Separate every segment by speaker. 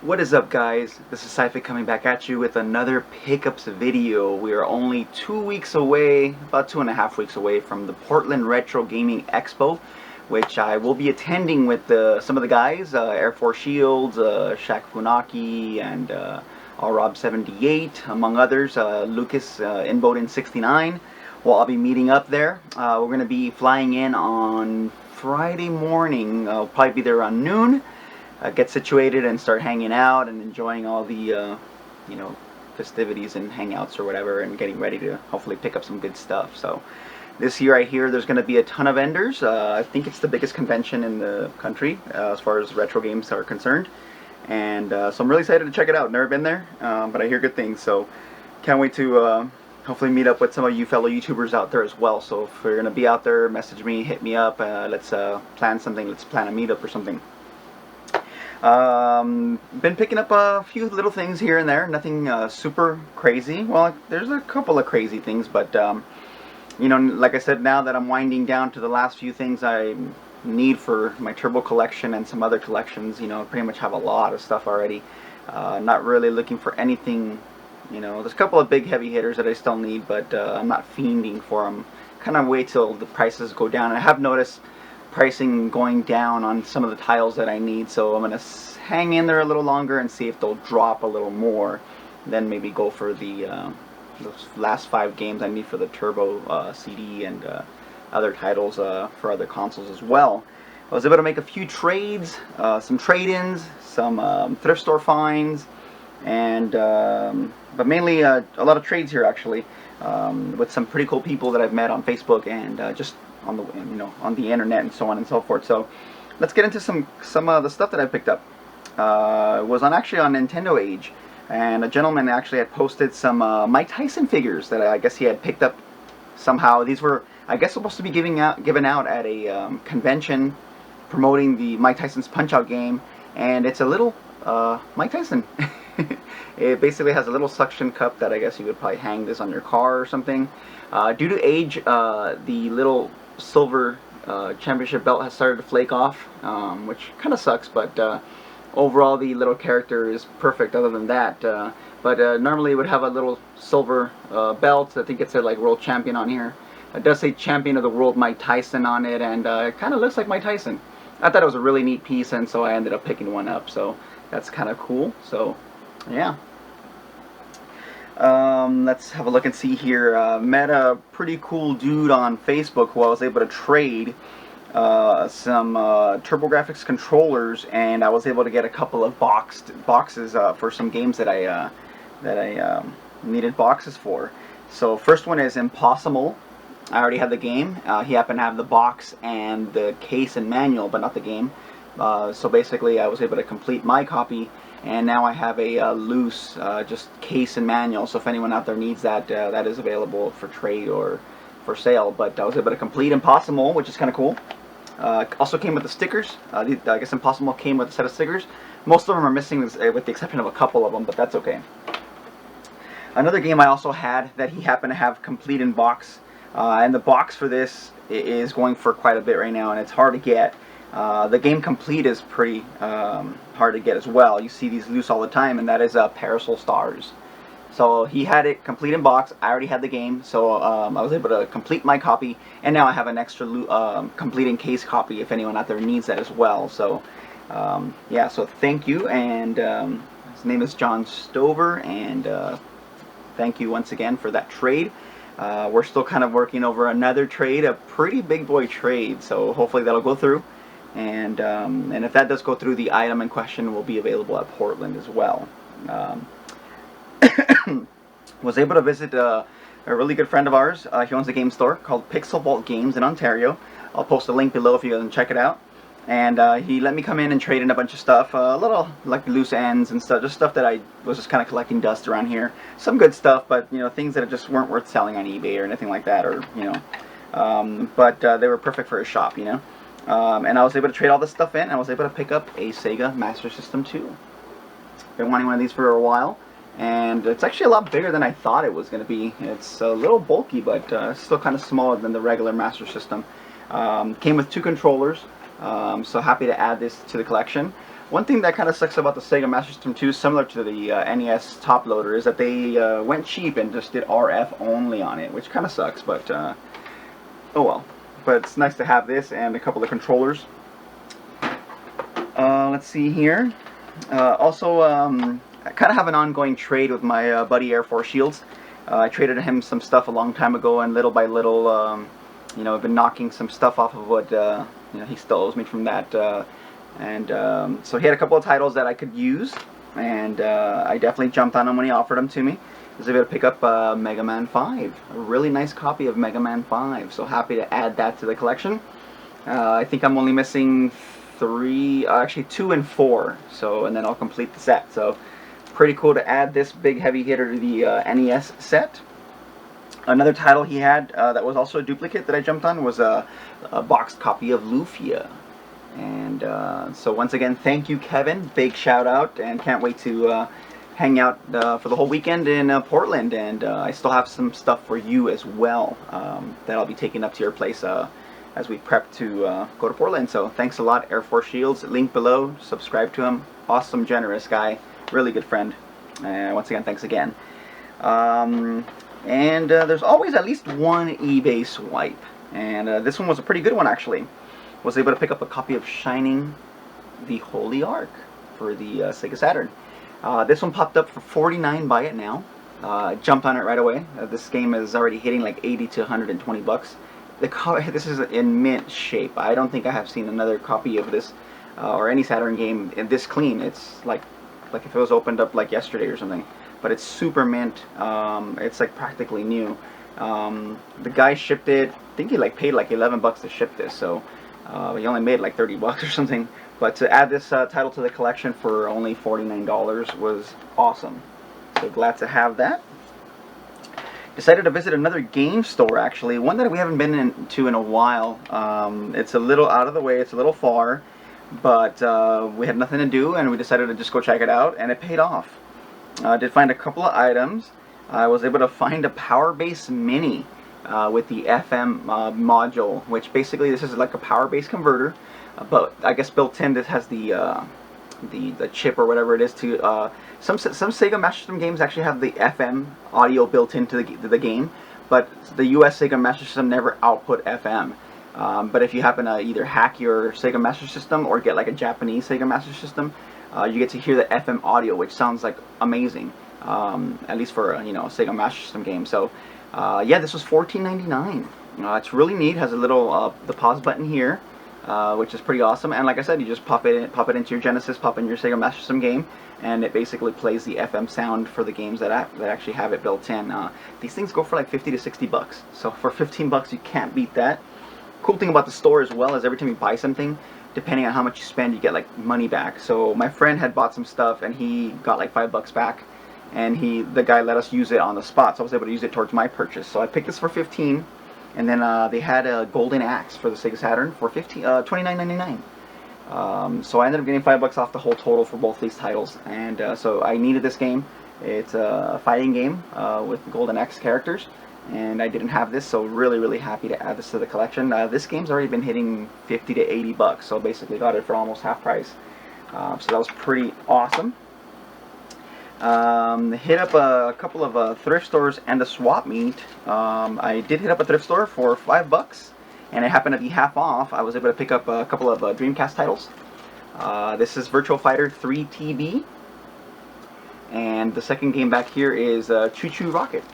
Speaker 1: What is up, guys? This is Syphic coming back at you with another pickups video. We are only 2 weeks away, about 2.5 weeks away from the Portland Retro Gaming Expo, which I will be attending with some of the guys, Air Force Shields, Shaq Funaki, and Rob78, among others, Lucas Inboden 69. Well, I'll be meeting up there. We're going to be flying in on Friday morning. I'll probably be there around noon. Get situated and start hanging out and enjoying all the festivities and hangouts or whatever, and getting ready to hopefully pick up some good stuff. So this year I hear there's going to be a ton of vendors. I think it's the biggest convention in the country as far as retro games are concerned, and so I'm really excited to check it out. Never been there, but I hear good things, so can't wait to hopefully meet up with some of you fellow YouTubers out there as well. So if you're going to be out there, message me, hit me up, let's plan something, let's plan a meetup or something. Been picking up a few little things here and there, nothing super crazy. Well, there's a couple of crazy things, but like I said, now that I'm winding down to the last few things I need for my Turbo collection and some other collections, I pretty much have a lot of stuff already. Not really looking for anything, there's a couple of big heavy hitters that I still need, but I'm not fiending for them. Kind of wait till the prices go down. And I have noticed pricing going down on some of the tiles that I need, so I'm going to hang in there a little longer and see if they'll drop a little more, then maybe go for the those last 5 games I need for the Turbo CD and other titles for other consoles as well. I was able to make a few trades, some trade-ins, some thrift store finds, and but mainly a lot of trades here actually, with some pretty cool people that I've met on Facebook and just on the on the internet and so on and so forth. So let's get into some of the stuff that I picked up. It was actually on Nintendo Age, and a gentleman actually had posted some Mike Tyson figures that I guess he had picked up somehow. These were, I guess, supposed to be given out at a convention promoting the Mike Tyson's Punch-Out game, and it's a little Mike Tyson. It basically has a little suction cup that I guess you would probably hang this on your car or something. Due to age, the little silver championship belt has started to flake off, which kind of sucks, but overall the little character is perfect other than that. But normally it would have a little silver belt. I think it said like world champion on here. It does say champion of the world Mike Tyson on it, and it kind of looks like Mike Tyson. I thought it was a really neat piece, and so I ended up picking one up, so that's kind of cool. So yeah, let's have a look and see here. Met a pretty cool dude on Facebook who I was able to trade some Turbografx controllers, and I was able to get a couple of boxes for some games that I needed boxes for. So first one is Impossible. I already had the game. He happened to have the box and the case and manual, but not the game. So basically I was able to complete my copy, and now I have a loose just case and manual, so if anyone out there needs that, that is available for trade or for sale. But I was able to complete Impossible, which is kind of cool. Also came with the stickers. I guess Impossible came with a set of stickers. Most of them are missing with the exception of a couple of them, but that's okay. Another game I also had that he happened to have complete in box, and the box for this is going for quite a bit right now, and it's hard to get. The game complete is pretty hard to get as well. You see these loose all the time, and that is Parasol Stars. So he had it complete in box. I already had the game, so I was able to complete my copy, and now I have an extra complete in case copy if anyone out there needs that as well. So yeah, so thank you, and his name is John Stover, and thank you once again for that trade. We're still kind of working over another trade, a pretty big boy trade, so hopefully that'll go through. And if that does go through, the item in question will be available at Portland as well. Was able to visit a really good friend of ours. He owns a game store called Pixel Vault Games in Ontario. I'll post a link below if you guys can check it out. And he let me come in and trade in a bunch of stuff, a little like loose ends and stuff, just stuff that I was just kind of collecting dust around here. Some good stuff, but things that just weren't worth selling on eBay or anything like that, or but they were perfect for his shop, and I was able to trade all this stuff in, and I was able to pick up a Sega Master System 2. Been wanting one of these for a while, and it's actually a lot bigger than I thought it was going to be. It's a little bulky, but still kind of smaller than the regular Master System. Came with 2 controllers. So happy to add this to the collection. One thing that kind of sucks about the Sega Master System 2, similar to the NES top loader, is that they went cheap and just did RF only on it, which kind of sucks, but oh well. But it's nice to have this and a couple of controllers. Let's see here. Also, I kind of have an ongoing trade with my buddy Air Force Shields. I traded him some stuff a long time ago, and little by little, you know, I've been knocking some stuff off of what you know, he still owes me from that. So he had a couple of titles that I could use, and I definitely jumped on him when he offered them to me. I was able to pick up Mega Man 5, a really nice copy of Mega Man 5. So happy to add that to the collection. I think I'm only missing 3, actually 2 and 4. So, and then I'll complete the set. So pretty cool to add this big heavy hitter to the NES set. Another title he had that was also a duplicate that I jumped on was a boxed copy of Lufia. And so once again, thank you, Kevin. Big shout out, and can't wait to hang out for the whole weekend in Portland. And I still have some stuff for you as well that I'll be taking up to your place as we prep to go to Portland. So thanks a lot, Air Force Shields. Link below. Subscribe to him. Awesome, generous guy. Really good friend. Once again, thanks again. And there's always at least one eBay swipe. And this one was a pretty good one, actually. Was able to pick up a copy of Shining the Holy Ark for the Sega Saturn. This one popped up for $49 buy it now. Jumped on it right away. This game is already hitting like 80 to 120 bucks. This is in mint shape. I don't think I have seen another copy of this or any Saturn game in this clean. It's like if it was opened up like yesterday or something. But it's super mint. It's like practically new. The guy shipped it. I think he like paid like 11 bucks to ship this. So he only made like 30 bucks or something. But to add this title to the collection for only $49 was awesome. So glad to have that. Decided to visit another game store, actually. One that we haven't been to in a while. It's a little out of the way. It's a little far. But we had nothing to do, and we decided to just go check it out, and it paid off. I did find a couple of items. I was able to find a Power Base Mini with the FM module, which basically this is like a Power Base converter, but I guess built in this has the chip or whatever it is to some Sega Master System games actually have the FM audio built into the game, but the US Sega Master System never output FM. But if you happen to either hack your Sega Master System or get like a Japanese Sega Master System, you get to hear the FM audio, which sounds like amazing, at least for a, you know, Sega Master System game. So yeah, this was $14.99. It's really neat. Has a little the pause button here, which is pretty awesome. And like I said, you just pop it into your Genesis, pop in your Sega Master System game, and it basically plays the FM sound for the games that actually have it built in. These things go for like 50 to 60 bucks. So for 15 bucks, you can't beat that. Cool thing about the store as well is every time you buy something, depending on how much you spend, you get like money back. So my friend had bought some stuff and he got like $5 back, and the guy let us use it on the spot, so I was able to use it towards my purchase. So I picked this for 15, and then they had a golden axe for the Sega Saturn for $29.99. So I ended up getting $5 off the whole total for both these titles, and so I needed this game. It's a fighting game with golden axe characters, and I didn't have this, so really happy to add this to the collection. This game's already been hitting 50 to 80 bucks, so basically got it for almost half price. So that was pretty awesome. Hit up a couple of thrift stores and a swap meet. I did hit up a thrift store for $5, and it happened to be half off. I was able to pick up a couple of Dreamcast titles. This is Virtua Fighter 3 TB, and the second game back here is Choo Choo Rocket.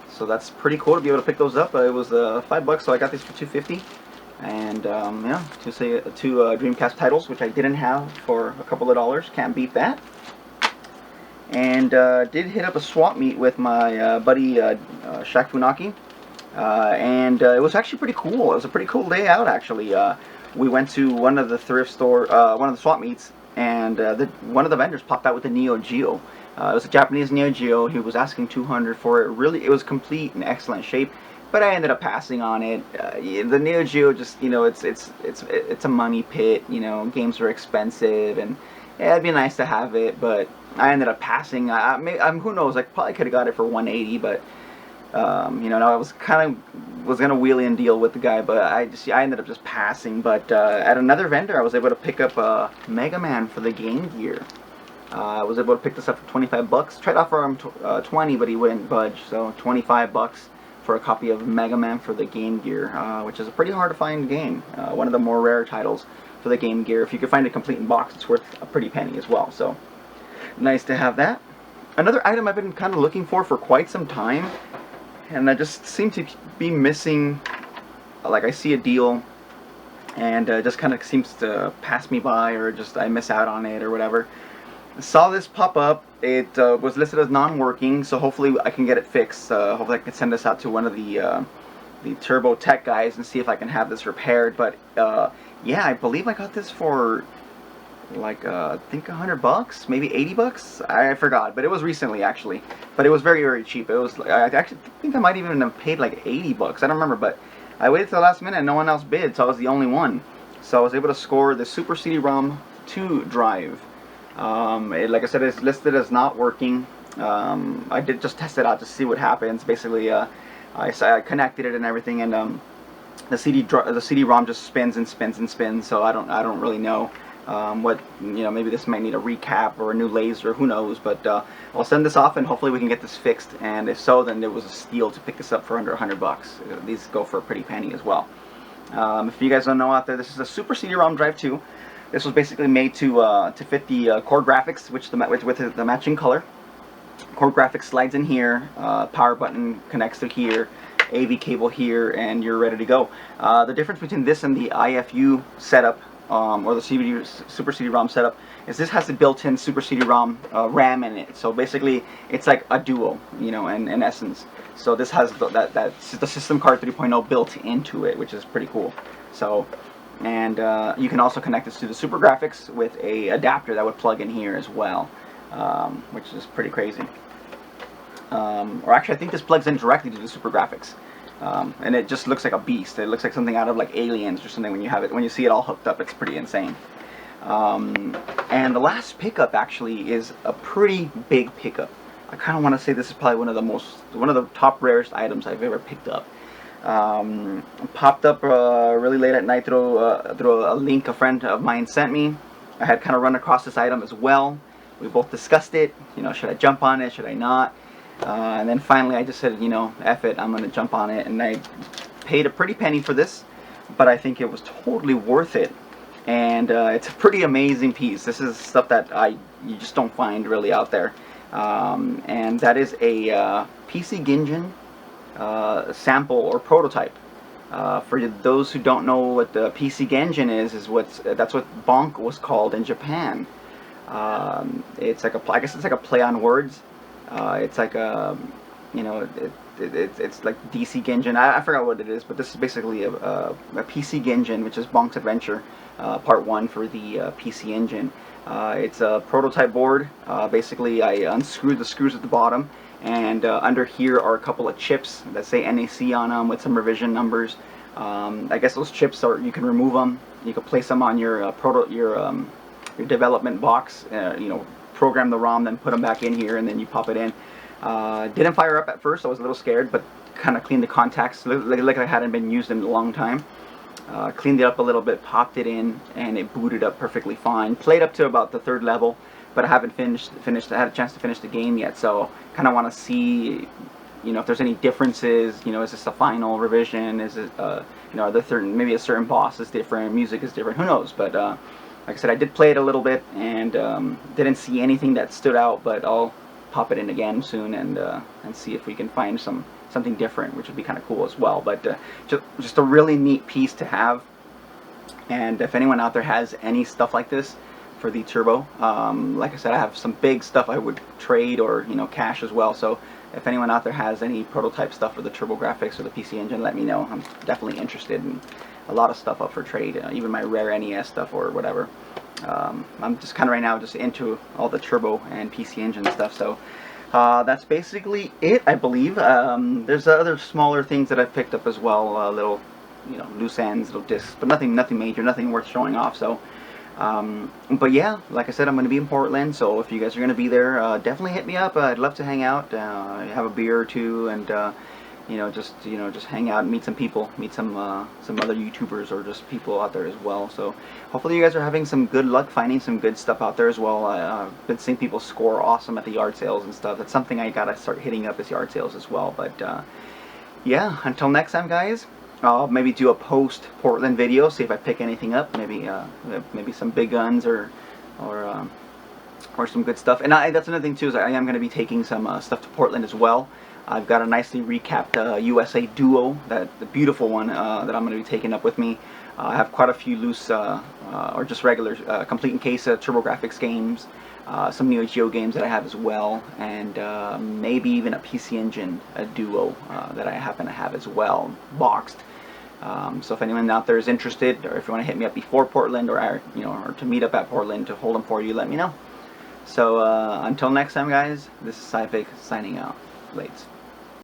Speaker 1: So that's pretty cool to be able to pick those up. It was $5, so I got these for $2.50. And yeah, two Dreamcast titles, which I didn't have, for a couple of dollars. Can't beat that. And did hit up a swap meet with my buddy Shaq Funaki, and it was actually pretty cool. It was a pretty cool day out, actually. We went to one of the thrift store, one of the swap meets, and one of the vendors popped out with a Neo Geo. It was a Japanese Neo Geo. He was asking $200 for it. Really, it was complete and excellent shape, but I ended up passing on it. The Neo Geo, just, you know, it's a money pit. You know, games are expensive, and yeah, it'd be nice to have it, but I ended up passing. Who knows? I probably could have got it for $180, but You know, I was gonna wheelie and deal with the guy, but I ended up just passing. But at another vendor, I was able to pick up Mega Man for the Game Gear. I was able to pick this up for 25 bucks. Tried off for him 20, but he wouldn't budge. So 25 bucks for a copy of Mega Man for the Game Gear, which is a pretty hard to find game. One of the more rare titles for the Game Gear. If you could find it complete in box, it's worth a pretty penny as well. So nice to have that. Another item I've been kind of looking for quite some time, and I just seem to be missing. Like, I see a deal, and it just kind of seems to pass me by, or just I miss out on it or whatever. I saw this pop up. It was listed as non-working, so hopefully I can get it fixed. Hopefully I can send this out to one of the Turbo Tech guys and see if I can have this repaired. But yeah, I believe I got this for like I think $100, maybe 80 bucks. I forgot, but it was recently actually. But it was very, very cheap. It was I actually think I might even have paid like 80 bucks. I don't remember, but I waited till the last minute and no one else bid, so I was the only one. So I was able to score the Super CD-ROM 2 drive. Like I said, it's listed as not working. I did just test it out to see what happens. Basically, I connected it and everything, and the CD-ROM just spins and spins and spins. So I don't really know what, you know, maybe this might need a recap or a new laser. Who knows? But I'll send this off and hopefully we can get this fixed. And if so, then it was a steal to pick this up for under $100. These go for a pretty penny as well. If you guys don't know out there, this is a Super CD-ROM drive 2. This was basically made to fit the core graphics, with the matching color. Core graphics slides in here, power button connects to here, AV cable here, and you're ready to go. The difference between this and the IFU setup, or the Super CD-ROM setup, is this has the built-in Super CD-ROM RAM in it. So basically, it's like a duo, you know, in essence. So this has the System Card 3.0 built into it, which is pretty cool. So. And you can also connect this to the Turbografx with a adapter that would plug in here as well, which is pretty crazy. Or actually, I think this plugs in directly to the Turbografx, and it just looks like a beast. It looks like something out of like Aliens or something when you see it all hooked up. It's pretty insane. And the last pickup actually is a pretty big pickup. I kind of want to say this is probably one of the top rarest items I've ever picked up. Popped up really late at night through a link a friend of mine sent me. I had kind of run across this item as well. We both discussed it. You know, should I jump on it? Should I not? And then finally, I just said, you know, F it. I'm gonna jump on it, and I paid a pretty penny for this, but I think it was totally worth it. And it's a pretty amazing piece. This is stuff that you just don't find really out there. And that is a PC Ginjin sample or prototype. For those who don't know what the PC Genjin is that's what Bonk was called in Japan. It's like I guess it's like a play on words. It's like a, you know, it's like DC Genjin. I forgot what it is, but this is basically a PC Genjin, which is Bonk's Adventure Part 1 for the PC Engine. It's a prototype board. Basically, I unscrewed the screws at the bottom. And under here are a couple of chips that say NAC on them with some revision numbers. I guess those chips you can remove them. You can place them on your development box. You know, program the ROM, then put them back in here, and then you pop it in. Didn't fire up at first. I was a little scared, but kind of cleaned the contacts. Looked like it hadn't been used in a long time. Cleaned it up a little bit, popped it in, and it booted up perfectly fine. Played up to about the 3rd level. But I haven't finished. I had a chance to finish the game yet, so kind of want to see, you know, if there's any differences. You know, is this a final revision? Is it, you know, are there maybe a certain boss is different, music is different? Who knows? But like I said, I did play it a little bit and didn't see anything that stood out. But I'll pop it in again soon and see if we can find something different, which would be kind of cool as well. But just a really neat piece to have. And if anyone out there has any stuff like this for the Turbo, like I said, I have some big stuff I would trade or, you know, cash as well. So if anyone out there has any prototype stuff for the Turbografx or the PC Engine, let me know. I'm definitely interested in a lot of stuff up for trade, even my rare NES stuff or whatever. I'm just kind of right now just into all the Turbo and PC Engine stuff. So that's basically it, I believe. There's other smaller things that I've picked up as well, little, you know, loose ends, little discs, but nothing major, nothing worth showing off. So. But yeah, like I said, I'm going to be in Portland, so if you guys are going to be there, definitely hit me up. I'd love to hang out, have a beer or two, and just hang out and meet some people, meet some other YouTubers or just people out there as well. So hopefully you guys are having some good luck finding some good stuff out there as well. I've been seeing people score awesome at the yard sales and stuff. That's something I gotta start hitting up, is yard sales as well. But yeah, until next time, guys, I'll maybe do a post Portland video, see if I pick anything up, maybe some big guns or some good stuff. And that's another thing too, is I am going to be taking some stuff to Portland as well. I've got a nicely recapped USA Duo, the beautiful one that I'm going to be taking up with me. I have quite a few loose or just regular complete in case Turbografx games, some Neo Geo games that I have as well, and maybe even a PC Engine Duo that I happen to have as well, boxed. So if anyone out there is interested, or if you want to hit me up before Portland, or to meet up at Portland to hold them for you, let me know. So until next time, guys, this is syphic signing out. Lates.